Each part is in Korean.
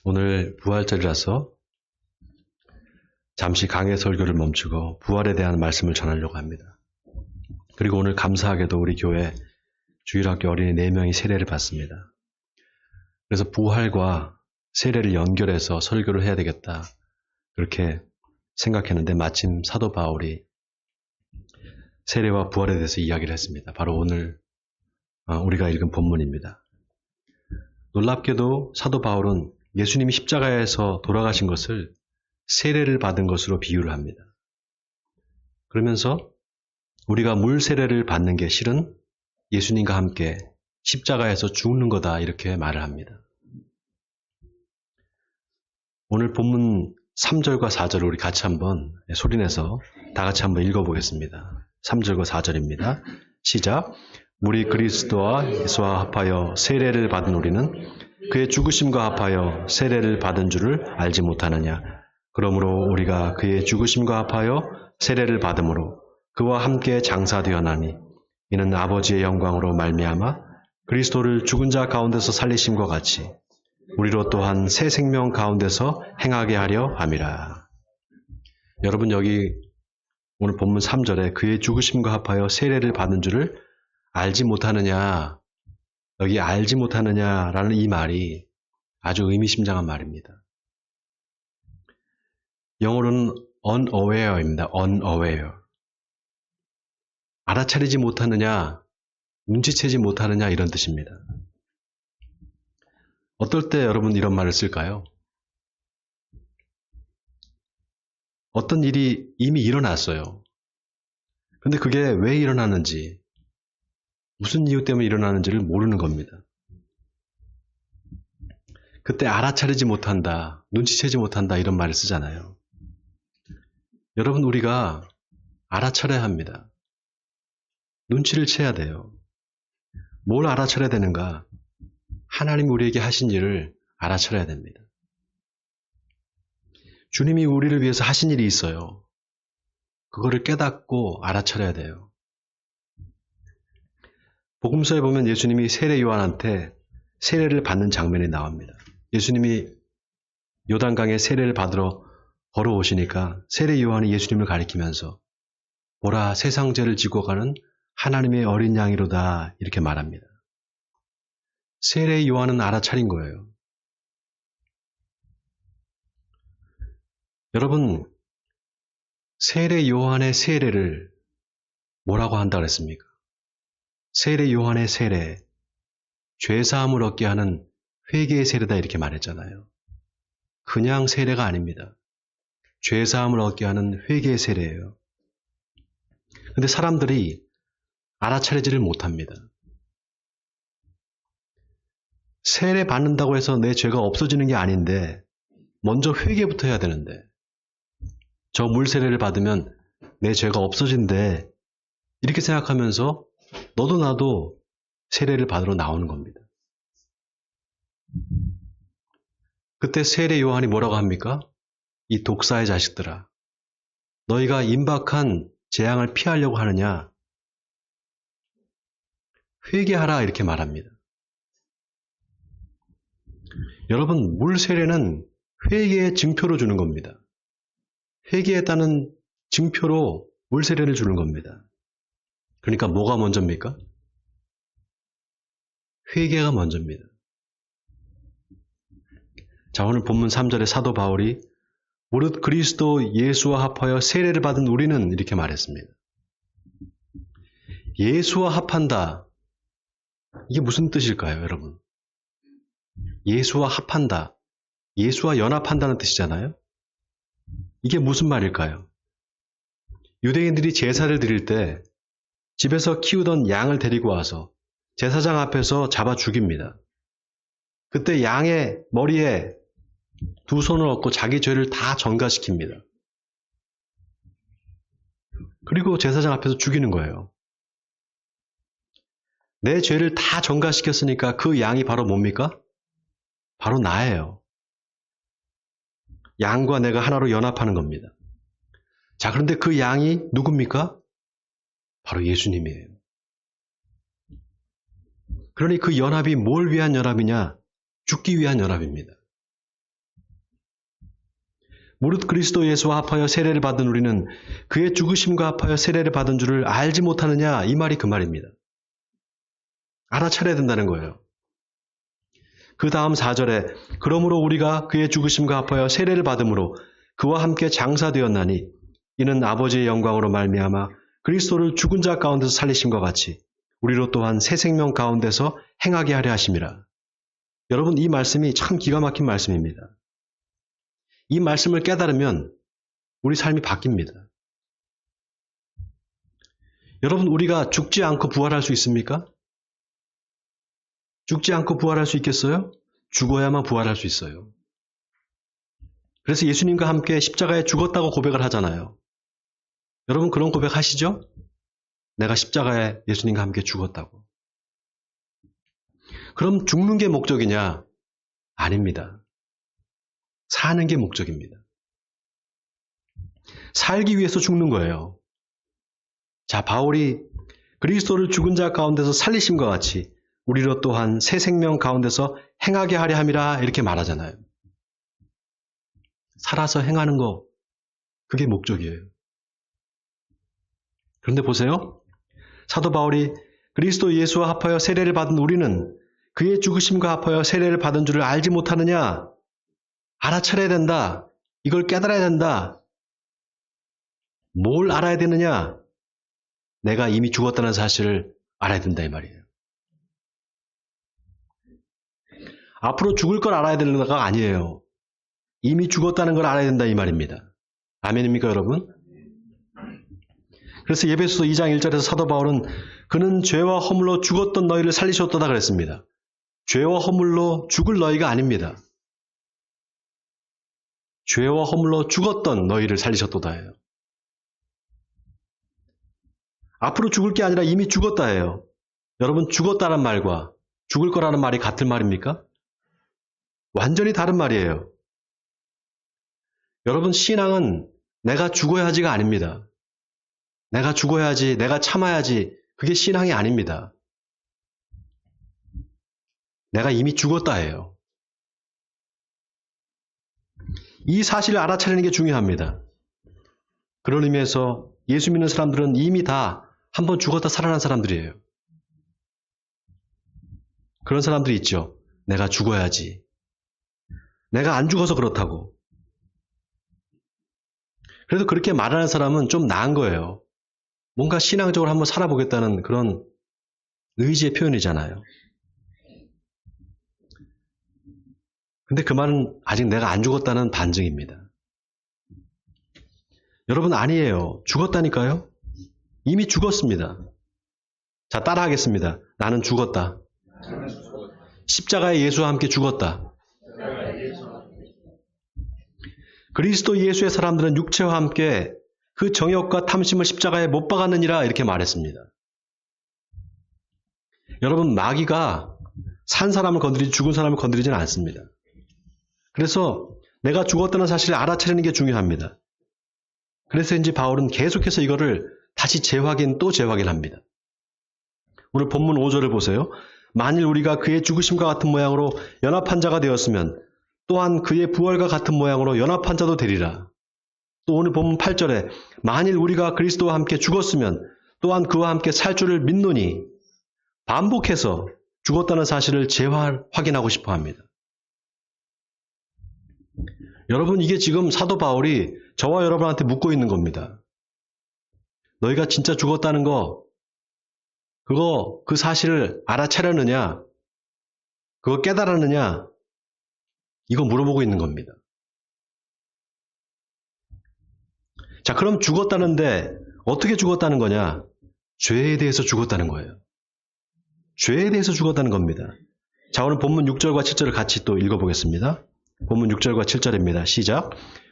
오늘 부활절이라서 잠시 강해 설교를 멈추고 부활에 대한 말씀을 전하려고 합니다. 그리고 오늘 감사하게도 우리 교회 주일학교 어린이 4명이 세례를 받습니다. 그래서 부활과 세례를 연결해서 설교를 해야 되겠다, 그렇게 생각했는데 마침 사도 바울이 세례와 부활에 대해서 이야기를 했습니다. 바로 오늘 우리가 읽은 본문입니다. 놀랍게도 사도 바울은 예수님이 십자가에서 돌아가신 것을 세례를 받은 것으로 비유를 합니다. 그러면서 우리가 물 세례를 받는 게 실은 예수님과 함께 십자가에서 죽는 거다, 이렇게 말을 합니다. 오늘 본문 3절과 4절을 우리 같이 한번 소리내서 다 같이 한번 읽어보겠습니다. 3절과 4절입니다. 시작. 우리 그리스도와 예수와 합하여 세례를 받은 우리는 그의 죽으심과 합하여 세례를 받은 줄을 알지 못하느냐. 그러므로 우리가 그의 죽으심과 합하여 세례를 받음으로 그와 함께 장사되었나니 이는 아버지의 영광으로 말미암아 그리스도를 죽은 자 가운데서 살리심과 같이 우리로 또한 새 생명 가운데서 행하게 하려 함이라. 여러분, 여기 오늘 본문 3절에 그의 죽으심과 합하여 세례를 받은 줄을 알지 못하느냐, 여기 알지 못하느냐라는 이 말이 아주 의미심장한 말입니다. 영어로는 unaware입니다. unaware. 알아차리지 못하느냐, 눈치채지 못하느냐, 이런 뜻입니다. 어떨 때 여러분 이런 말을 쓸까요? 어떤 일이 이미 일어났어요. 근데 그게 왜 일어나는지, 무슨 이유 때문에 일어나는지를 모르는 겁니다. 그때 알아차리지 못한다, 눈치채지 못한다, 이런 말을 쓰잖아요. 여러분, 우리가 알아차려야 합니다. 눈치를 채야 돼요. 뭘 알아차려야 되는가? 하나님이 우리에게 하신 일을 알아차려야 됩니다. 주님이 우리를 위해서 하신 일이 있어요. 그거를 깨닫고 알아차려야 돼요. 복음서에 보면 예수님이 세례 요한한테 세례를 받는 장면이 나옵니다. 예수님이 요단강에 세례를 받으러 걸어오시니까 세례 요한이 예수님을 가리키면서 보라, 세상 죄를 지고 가는 하나님의 어린 양이로다, 이렇게 말합니다. 세례 요한은 알아차린 거예요. 여러분, 세례 요한의 세례를 뭐라고 한다 그랬습니까? 세례 요한의 세례, 죄사함을 얻게 하는 회개의 세례다, 이렇게 말했잖아요. 그냥 세례가 아닙니다. 죄사함을 얻게 하는 회개의 세례예요. 근데 사람들이 알아차리지를 못합니다. 세례 받는다고 해서 내 죄가 없어지는 게 아닌데 먼저 회개부터 해야 되는데, 저 물세례를 받으면 내 죄가 없어진대, 이렇게 생각하면서 너도 나도 세례를 받으러 나오는 겁니다. 그때 세례 요한이 뭐라고 합니까? 이 독사의 자식들아, 너희가 임박한 재앙을 피하려고 하느냐? 회개하라, 이렇게 말합니다. 여러분, 물 세례는 회개의 증표로 주는 겁니다. 회개했다는 증표로 물 세례를 주는 겁니다. 그러니까 뭐가 먼저입니까? 회개가 먼저입니다. 자, 오늘 본문 3절에 사도 바울이 무릇 그리스도 예수와 합하여 세례를 받은 우리는, 이렇게 말했습니다. 예수와 합한다. 이게 무슨 뜻일까요, 여러분? 예수와 합한다. 예수와 연합한다는 뜻이잖아요. 이게 무슨 말일까요? 유대인들이 제사를 드릴 때 집에서 키우던 양을 데리고 와서 제사장 앞에서 잡아 죽입니다. 그때 양의 머리에 두 손을 얹고 자기 죄를 다 전가시킵니다. 그리고 제사장 앞에서 죽이는 거예요. 내 죄를 다 전가시켰으니까 그 양이 바로 뭡니까? 바로 나예요. 양과 내가 하나로 연합하는 겁니다. 자, 그런데 그 양이 누굽니까? 바로 예수님이에요. 그러니 그 연합이 뭘 위한 연합이냐? 죽기 위한 연합입니다. 무릇 그리스도 예수와 합하여 세례를 받은 우리는 그의 죽으심과 합하여 세례를 받은 줄을 알지 못하느냐? 이 말이 그 말입니다. 알아차려야 된다는 거예요. 그 다음 4절에 그러므로 우리가 그의 죽으심과 합하여 세례를 받음으로 그와 함께 장사되었나니 이는 아버지의 영광으로 말미암아 그리스도를 죽은 자 가운데서 살리심과 같이 우리로 또한 새 생명 가운데서 행하게 하려 하심이라. 여러분, 이 말씀이 참 기가 막힌 말씀입니다. 이 말씀을 깨달으면 우리 삶이 바뀝니다. 여러분, 우리가 죽지 않고 부활할 수 있습니까? 죽지 않고 부활할 수 있겠어요? 죽어야만 부활할 수 있어요. 그래서 예수님과 함께 십자가에 죽었다고 고백을 하잖아요. 여러분, 그런 고백 하시죠? 내가 십자가에 예수님과 함께 죽었다고. 그럼 죽는 게 목적이냐? 아닙니다. 사는 게 목적입니다. 살기 위해서 죽는 거예요. 자, 바울이 그리스도를 죽은 자 가운데서 살리심과 같이 우리로 또한 새 생명 가운데서 행하게 하려 함이라 이렇게 말하잖아요. 살아서 행하는 거, 그게 목적이에요. 그런데 보세요. 사도 바울이 그리스도 예수와 합하여 세례를 받은 우리는 그의 죽으심과 합하여 세례를 받은 줄을 알지 못하느냐? 알아차려야 된다. 이걸 깨달아야 된다. 뭘 알아야 되느냐? 내가 이미 죽었다는 사실을 알아야 된다 이 말이에요. 앞으로 죽을 걸 알아야 되는 거가 아니에요. 이미 죽었다는 걸 알아야 된다 이 말입니다. 아멘입니까 여러분? 그래서 에베소서 2장 1절에서 사도 바울은 그는 죄와 허물로 죽었던 너희를 살리셨도다 그랬습니다. 죄와 허물로 죽을 너희가 아닙니다. 죄와 허물로 죽었던 너희를 살리셨도다예요. 앞으로 죽을 게 아니라 이미 죽었다예요. 여러분, 죽었다는 말과 죽을 거라는 말이 같은 말입니까? 완전히 다른 말이에요. 여러분, 신앙은 내가 죽어야지가 아닙니다. 내가 죽어야지, 내가 참아야지, 그게 신앙이 아닙니다. 내가 이미 죽었다예요. 이 사실을 알아차리는 게 중요합니다. 그런 의미에서 예수 믿는 사람들은 이미 다 한번 죽었다 살아난 사람들이에요. 그런 사람들이 있죠. 내가 죽어야지. 내가 안 죽어서 그렇다고. 그래도 그렇게 말하는 사람은 좀 나은 거예요. 뭔가 신앙적으로 한번 살아보겠다는 그런 의지의 표현이잖아요. 근데 그 말은 아직 내가 안 죽었다는 반증입니다. 여러분, 아니에요. 죽었다니까요. 이미 죽었습니다. 자, 따라하겠습니다. 나는 죽었다. 십자가에 예수와 함께 죽었다. 그리스도 예수의 사람들은 육체와 함께 그 정욕과 탐심을 십자가에 못 박았느니라 이렇게 말했습니다. 여러분, 마귀가 산 사람을 건드리지 죽은 사람을 건드리지는 않습니다. 그래서 내가 죽었다는 사실을 알아차리는 게 중요합니다. 그래서인지 바울은 계속해서 이거를 다시 재확인 또 재확인합니다. 오늘 본문 5절을 보세요. 만일 우리가 그의 죽으심과 같은 모양으로 연합한 자가 되었으면 또한 그의 부활과 같은 모양으로 연합한 자도 되리라. 또 오늘 본문 8절에 만일 우리가 그리스도와 함께 죽었으면 또한 그와 함께 살 줄을 믿노니 반복해서 죽었다는 사실을 재확인하고 싶어 합니다. 여러분, 이게 지금 사도 바울이 저와 여러분한테 묻고 있는 겁니다. 너희가 진짜 죽었다는 거, 그 사실을 알아차렸느냐? 그거 깨달았느냐? 이거 물어보고 있는 겁니다. 자, 그럼 죽었다는데 어떻게 죽었다는 거냐? 죄에 대해서 죽었다는 거예요. 죄에 대해서 죽었다는 겁니다. 자, 오늘 본문 6절과 7절을 같이 또 읽어보겠습니다. 본문 6절과 7절입니다. 시작.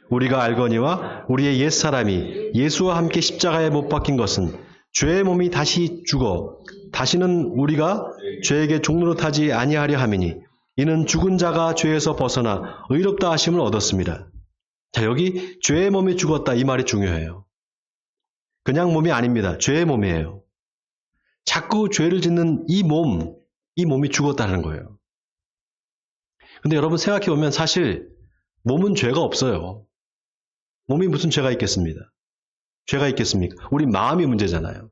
우리가 알거니와 우리의 옛사람이 예수와 함께 십자가에 못 박힌 것은 죄의 몸이 다시 죽어 다시는 우리가 죄에게 종노릇하지 아니하려 함이니 이는 죽은 자가 죄에서 벗어나 의롭다 하심을 얻었습니다. 자, 여기 죄의 몸이 죽었다 이 말이 중요해요. 그냥 몸이 아닙니다. 죄의 몸이에요. 자꾸 죄를 짓는 이 몸이 죽었다는 거예요. 근데 여러분 생각해보면 사실 몸은 죄가 없어요. 몸이 무슨 죄가 있겠습니다. 죄가 있겠습니까? 우리 마음이 문제잖아요.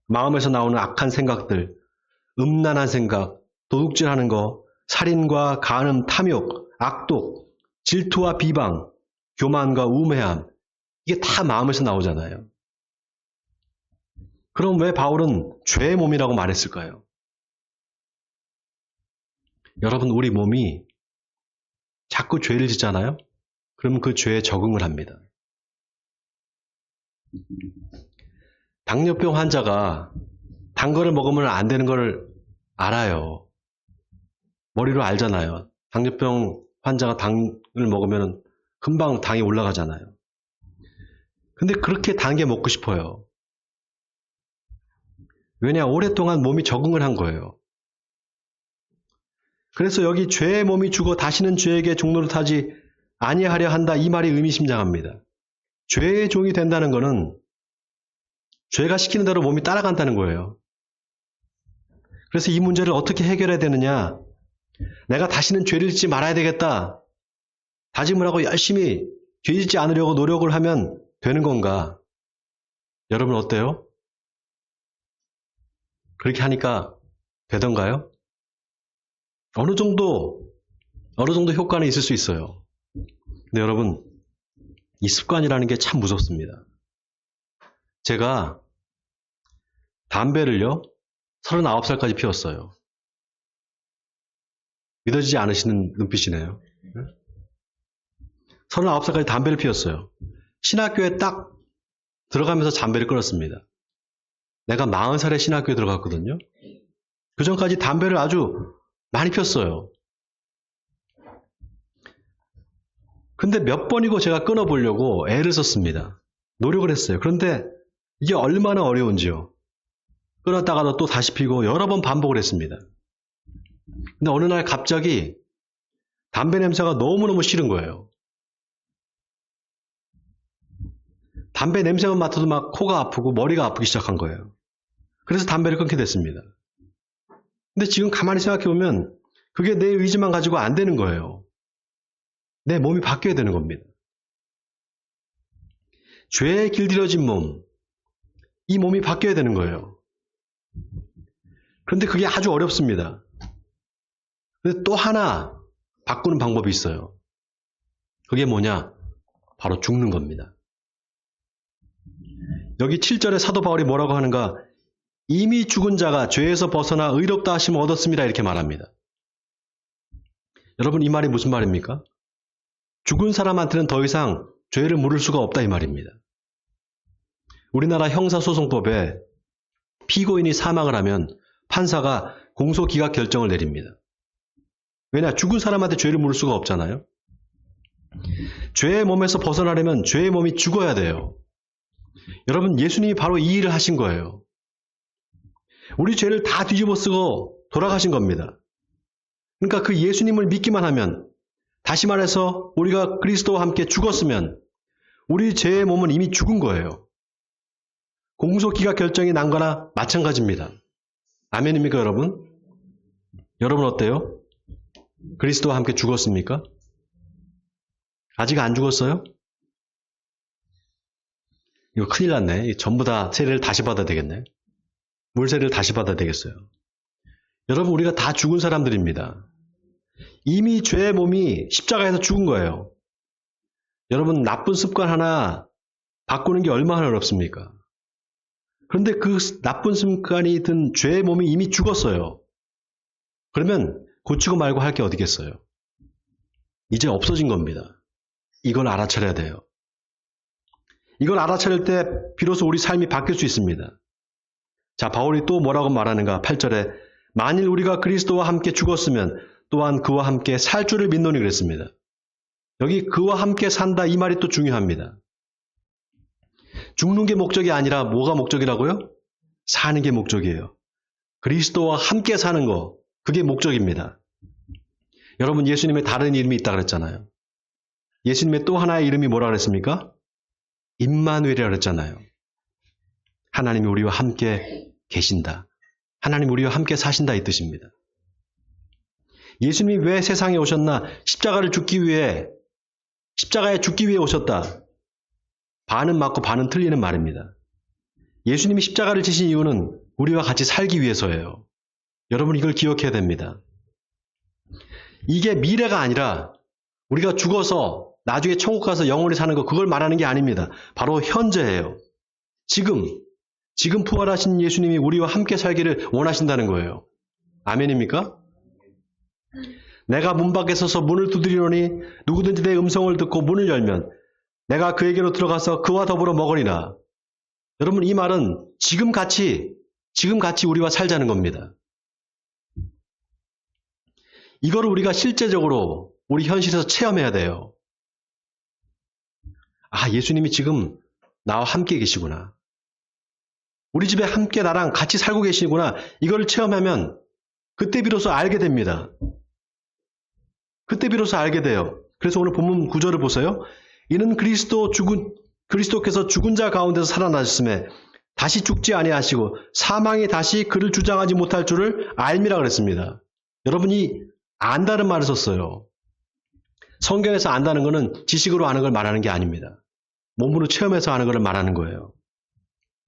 마음에서 나오는 악한 생각들, 음란한 생각, 도둑질하는 거, 살인과 간음, 탐욕, 악독, 질투와 비방, 교만과 우매함, 이게 다 마음에서 나오잖아요. 그럼 왜 바울은 죄의 몸이라고 말했을까요? 여러분, 우리 몸이 자꾸 죄를 짓잖아요? 그러면 그 죄에 적응을 합니다. 당뇨병 환자가 단 거를 먹으면 안 되는 걸 알아요. 머리로 알잖아요. 당뇨병 환자가 당을 먹으면 금방 당이 올라가잖아요. 근데 그렇게 단 게 먹고 싶어요. 왜냐? 오랫동안 몸이 적응을 한 거예요. 그래서 여기 죄의 몸이 죽어 다시는 죄에게 종로를 타지 아니하려 한다, 이 말이 의미심장합니다. 죄의 종이 된다는 것은 죄가 시키는 대로 몸이 따라간다는 거예요. 그래서 이 문제를 어떻게 해결해야 되느냐? 내가 다시는 죄를 짓지 말아야 되겠다. 다짐을 하고 열심히 죄 짓지 않으려고 노력을 하면 되는 건가? 여러분 어때요? 그렇게 하니까 되던가요? 어느 정도 효과는 있을 수 있어요. 근데 여러분, 이 습관이라는 게 참 무섭습니다. 제가 담배를요, 39살까지 피웠어요. 믿어지지 않으시는 눈빛이네요. 39살까지 담배를 피웠어요. 신학교에 딱 들어가면서 담배를 끊었습니다. 내가 40살에 신학교에 들어갔거든요. 그 전까지 담배를 아주 많이 폈어요. 근데 몇 번이고 제가 끊어보려고 애를 썼습니다. 노력을 했어요. 그런데 이게 얼마나 어려운지요. 끊었다가도 또 다시 피고 여러 번 반복을 했습니다. 근데 어느 날 갑자기 담배 냄새가 너무너무 싫은 거예요. 담배 냄새만 맡아도 막 코가 아프고 머리가 아프기 시작한 거예요. 그래서 담배를 끊게 됐습니다. 근데 지금 가만히 생각해보면 그게 내 의지만 가지고 안 되는 거예요. 내 몸이 바뀌어야 되는 겁니다. 죄에 길들여진 몸, 이 몸이 바뀌어야 되는 거예요. 그런데 그게 아주 어렵습니다. 근데 또 하나 바꾸는 방법이 있어요. 그게 뭐냐? 바로 죽는 겁니다. 여기 7절에 사도 바울이 뭐라고 하는가? 이미 죽은 자가 죄에서 벗어나 의롭다 하심을 얻었습니다. 이렇게 말합니다. 여러분, 이 말이 무슨 말입니까? 죽은 사람한테는 더 이상 죄를 물을 수가 없다, 이 말입니다. 우리나라 형사소송법에 피고인이 사망을 하면 판사가 공소기각 결정을 내립니다. 왜냐? 죽은 사람한테 죄를 물을 수가 없잖아요. 죄의 몸에서 벗어나려면 죄의 몸이 죽어야 돼요. 여러분, 예수님이 바로 이 일을 하신 거예요. 우리 죄를 다 뒤집어 쓰고 돌아가신 겁니다. 그러니까 그 예수님을 믿기만 하면, 다시 말해서 우리가 그리스도와 함께 죽었으면 우리 죄의 몸은 이미 죽은 거예요. 공소기각 결정이 난 거나 마찬가지입니다. 아멘입니까, 여러분? 여러분 어때요? 그리스도와 함께 죽었습니까? 아직 안 죽었어요? 이거 큰일 났네. 전부 다 세례를 다시 받아야 되겠네. 물세례를 다시 받아야 되겠어요. 여러분, 우리가 다 죽은 사람들입니다. 이미 죄의 몸이 십자가에서 죽은 거예요. 여러분, 나쁜 습관 하나 바꾸는 게 얼마나 어렵습니까? 그런데 그 나쁜 습관이 든 죄의 몸이 이미 죽었어요. 그러면 고치고 말고 할 게 어디겠어요? 이제 없어진 겁니다. 이걸 알아차려야 돼요. 이걸 알아차릴 때 비로소 우리 삶이 바뀔 수 있습니다. 자, 바울이 또 뭐라고 말하는가? 8절에 만일 우리가 그리스도와 함께 죽었으면 또한 그와 함께 살 줄을 믿노니 그랬습니다. 여기 그와 함께 산다, 이 말이 또 중요합니다. 죽는 게 목적이 아니라 뭐가 목적이라고요? 사는 게 목적이에요. 그리스도와 함께 사는 거, 그게 목적입니다. 여러분, 예수님의 다른 이름이 있다고 그랬잖아요. 예수님의 또 하나의 이름이 뭐라 그랬습니까? 임마누엘이라고 그랬잖아요. 하나님이 우리와 함께 계신다. 하나님 우리와 함께 사신다, 이 뜻입니다. 예수님이 왜 세상에 오셨나? 십자가를 죽기 위해 십자가에 죽기 위해 오셨다. 반은 맞고 반은 틀리는 말입니다. 예수님이 십자가를 지신 이유는 우리와 같이 살기 위해서예요. 여러분 이걸 기억해야 됩니다. 이게 미래가 아니라 우리가 죽어서 나중에 천국 가서 영원히 사는 거 그걸 말하는 게 아닙니다. 바로 현재예요. 지금 부활하신 예수님이 우리와 함께 살기를 원하신다는 거예요. 아멘입니까? 내가 문 밖에 서서 문을 두드리노니 누구든지 내 음성을 듣고 문을 열면 내가 그에게로 들어가서 그와 더불어 먹으리라. 여러분 이 말은 지금 같이 우리와 살자는 겁니다. 이거를 우리가 실제적으로 우리 현실에서 체험해야 돼요. 아, 예수님이 지금 나와 함께 계시구나. 우리 집에 함께 나랑 같이 살고 계시구나. 이걸 체험하면 그때 비로소 알게 됩니다. 그때 비로소 알게 돼요. 그래서 오늘 본문 9절을 보세요. 이는 그리스도께서 죽은 자 가운데서 살아나셨음에 다시 죽지 아니하시고 사망이 다시 그를 주장하지 못할 줄을 알미라 그랬습니다. 여러분이 안다는 말을 썼어요. 성경에서 안다는 것은 지식으로 아는 걸 말하는 게 아닙니다. 몸으로 체험해서 아는 걸 말하는 거예요.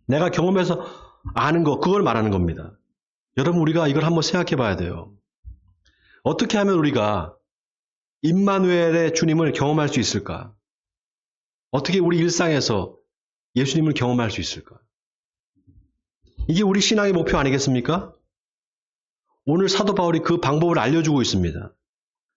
내가 경험해서 아는 거, 그걸 말하는 겁니다. 여러분 우리가 이걸 한번 생각해 봐야 돼요. 어떻게 하면 우리가 임마누엘의 주님을 경험할 수 있을까? 어떻게 우리 일상에서 예수님을 경험할 수 있을까? 이게 우리 신앙의 목표 아니겠습니까? 오늘 사도 바울이 그 방법을 알려주고 있습니다.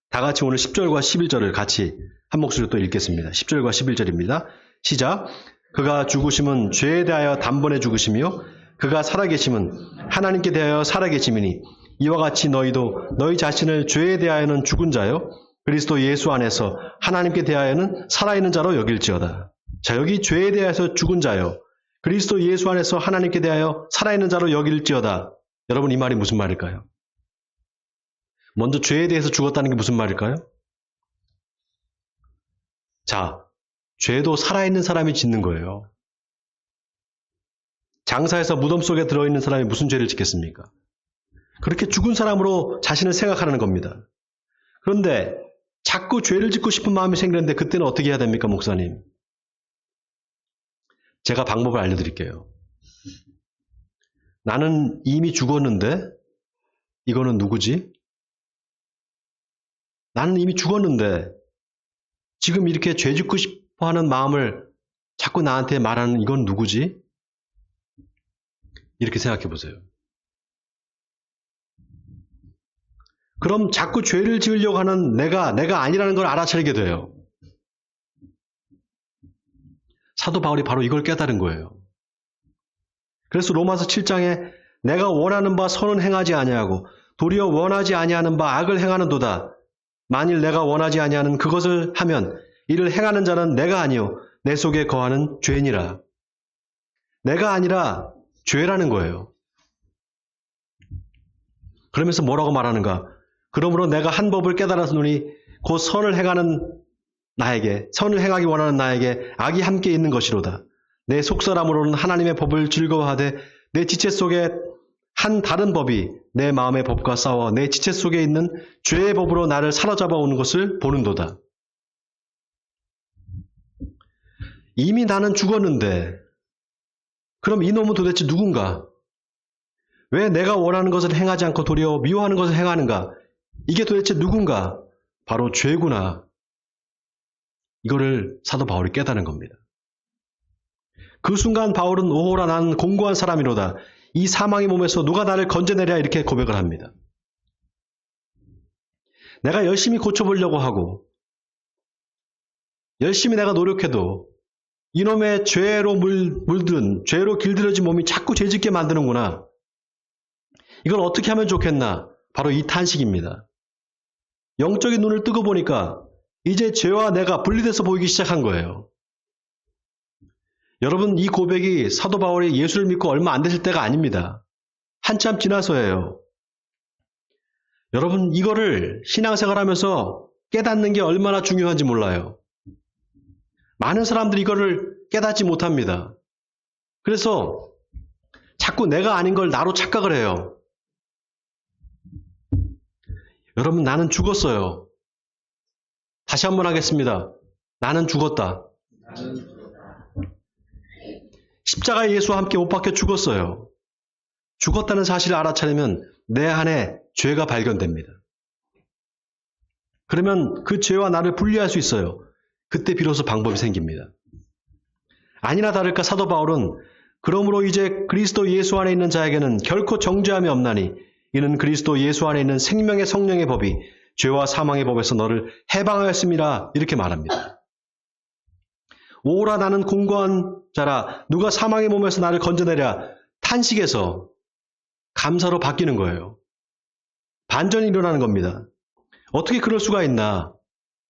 다 같이 오늘 10절과 11절을 같이 한 목소리로 또 읽겠습니다. 10절과 11절입니다. 시작. 그가 죽으심은 죄에 대하여 단번에 죽으시며 그가 살아계심은 하나님께 대하여 살아계심이니 이와 같이 너희도 너희 자신을 죄에 대하여는 죽은 자요 그리스도 예수 안에서 하나님께 대하여는 살아있는 자로 여길지어다. 자, 여기 죄에 대해서 죽은 자요 그리스도 예수 안에서 하나님께 대하여 살아있는 자로 여길지어다. 여러분 이 말이 무슨 말일까요? 먼저 죄에 대해서 죽었다는 게 무슨 말일까요? 자, 죄도 살아있는 사람이 짓는 거예요. 장사에서 무덤 속에 들어있는 사람이 무슨 죄를 짓겠습니까? 그렇게 죽은 사람으로 자신을 생각하는 겁니다. 그런데 자꾸 죄를 짓고 싶은 마음이 생기는데 그때는 어떻게 해야 됩니까, 목사님? 제가 방법을 알려드릴게요. 나는 이미 죽었는데 이거는 누구지? 나는 이미 죽었는데 지금 이렇게 죄 짓고 싶어하는 마음을 자꾸 나한테 말하는 이건 누구지? 이렇게 생각해 보세요. 그럼 자꾸 죄를 지으려고 하는 내가 아니라는 걸 알아차리게 돼요. 사도 바울이 바로 이걸 깨달은 거예요. 그래서 로마서 7장에 내가 원하는 바 선은 행하지 아니하고 도리어 원하지 아니하는 바 악을 행하는도다. 만일 내가 원하지 아니하는 그것을 하면 이를 행하는 자는 내가 아니요 내 속에 거하는 죄니라. 내가 아니라 죄라는 거예요. 그러면서 뭐라고 말하는가? 그러므로 내가 한 법을 깨달았으니 곧 선을 행하기 원하는 나에게 악이 함께 있는 것이로다. 내 속사람으로는 하나님의 법을 즐거워하되 내 지체 속에 한 다른 법이 내 마음의 법과 싸워 내 지체 속에 있는 죄의 법으로 나를 사로잡아 오는 것을 보는도다. 이미 나는 죽었는데 그럼 이놈은 도대체 누군가? 왜 내가 원하는 것을 행하지 않고 도리어 미워하는 것을 행하는가? 이게 도대체 누군가? 바로 죄구나. 이거를 사도 바울이 깨달은 겁니다. 그 순간 바울은 오호라 난 공고한 사람이로다. 이 사망의 몸에서 누가 나를 건져내랴 이렇게 고백을 합니다. 내가 열심히 고쳐보려고 하고 열심히 내가 노력해도 이놈의 죄로 물든 죄로 길들여진 몸이 자꾸 죄짓게 만드는구나. 이걸 어떻게 하면 좋겠나? 바로 이 탄식입니다. 영적인 눈을 뜨고 보니까 이제 죄와 내가 분리돼서 보이기 시작한 거예요. 여러분 이 고백이 사도 바울이 예수를 믿고 얼마 안 되실 때가 아닙니다. 한참 지나서예요. 여러분 이거를 신앙생활하면서 깨닫는 게 얼마나 중요한지 몰라요. 많은 사람들이 이거를 깨닫지 못합니다. 그래서 자꾸 내가 아닌 걸 나로 착각을 해요. 여러분 나는 죽었어요. 다시 한번 하겠습니다. 나는 죽었다. 십자가에 예수와 함께 못 박혀 죽었어요. 죽었다는 사실을 알아차리면 내 안에 죄가 발견됩니다. 그러면 그 죄와 나를 분리할 수 있어요. 그때 비로소 방법이 생깁니다. 아니나 다를까 사도 바울은 그러므로 이제 그리스도 예수 안에 있는 자에게는 결코 정죄함이 없나니 이는 그리스도 예수 안에 있는 생명의 성령의 법이 죄와 사망의 법에서 너를 해방하였음이라 이렇게 말합니다. 오라 나는 공고한 자라 누가 사망의 몸에서 나를 건져내랴 탄식에서 감사로 바뀌는 거예요. 반전이 일어나는 겁니다. 어떻게 그럴 수가 있나?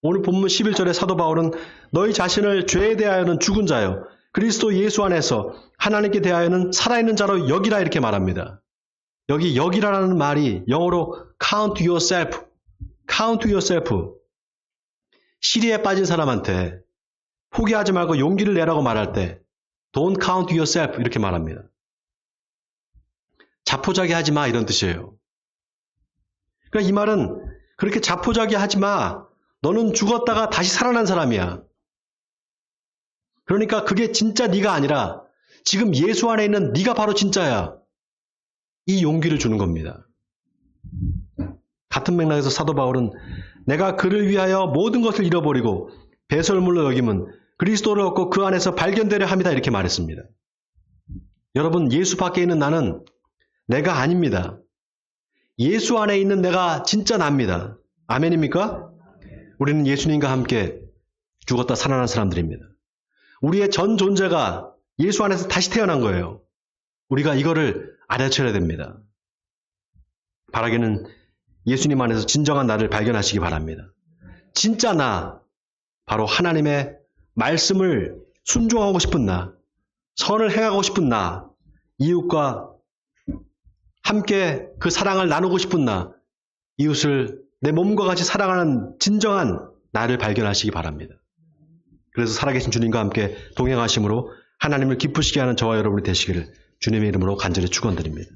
오늘 본문 11절에 사도 바울은 너희 자신을 죄에 대하여는 죽은 자요 그리스도 예수 안에서 하나님께 대하여는 살아있는 자로 여기라 이렇게 말합니다. 여기 여기라는 말이 영어로 count yourself, count yourself. 시리에 빠진 사람한테 포기하지 말고 용기를 내라고 말할 때 don't count yourself 이렇게 말합니다. 자포자기 하지 마 이런 뜻이에요. 그러니까 이 말은 그렇게 자포자기 하지 마. 너는 죽었다가 다시 살아난 사람이야. 그러니까 그게 진짜 네가 아니라 지금 예수 안에 있는 네가 바로 진짜야. 이 용기를 주는 겁니다. 같은 맥락에서 사도 바울은 내가 그를 위하여 모든 것을 잃어버리고 배설물로 여김은 그리스도를 얻고 그 안에서 발견되려 합니다. 이렇게 말했습니다. 여러분 예수 밖에 있는 나는 내가 아닙니다. 예수 안에 있는 내가 진짜 납니다. 아멘입니까? 우리는 예수님과 함께 죽었다 살아난 사람들입니다. 우리의 전 존재가 예수 안에서 다시 태어난 거예요. 우리가 이거를 알아채야 됩니다. 바라기는 예수님 안에서 진정한 나를 발견하시기 바랍니다. 진짜 나, 바로 하나님의 말씀을 순종하고 싶은 나, 선을 행하고 싶은 나, 이웃과 함께 그 사랑을 나누고 싶은 나, 이웃을 내 몸과 같이 사랑하는 진정한 나를 발견하시기 바랍니다. 그래서 살아계신 주님과 함께 동행하심으로 하나님을 기쁘시게 하는 저와 여러분이 되시기를 주님의 이름으로 간절히 축원드립니다.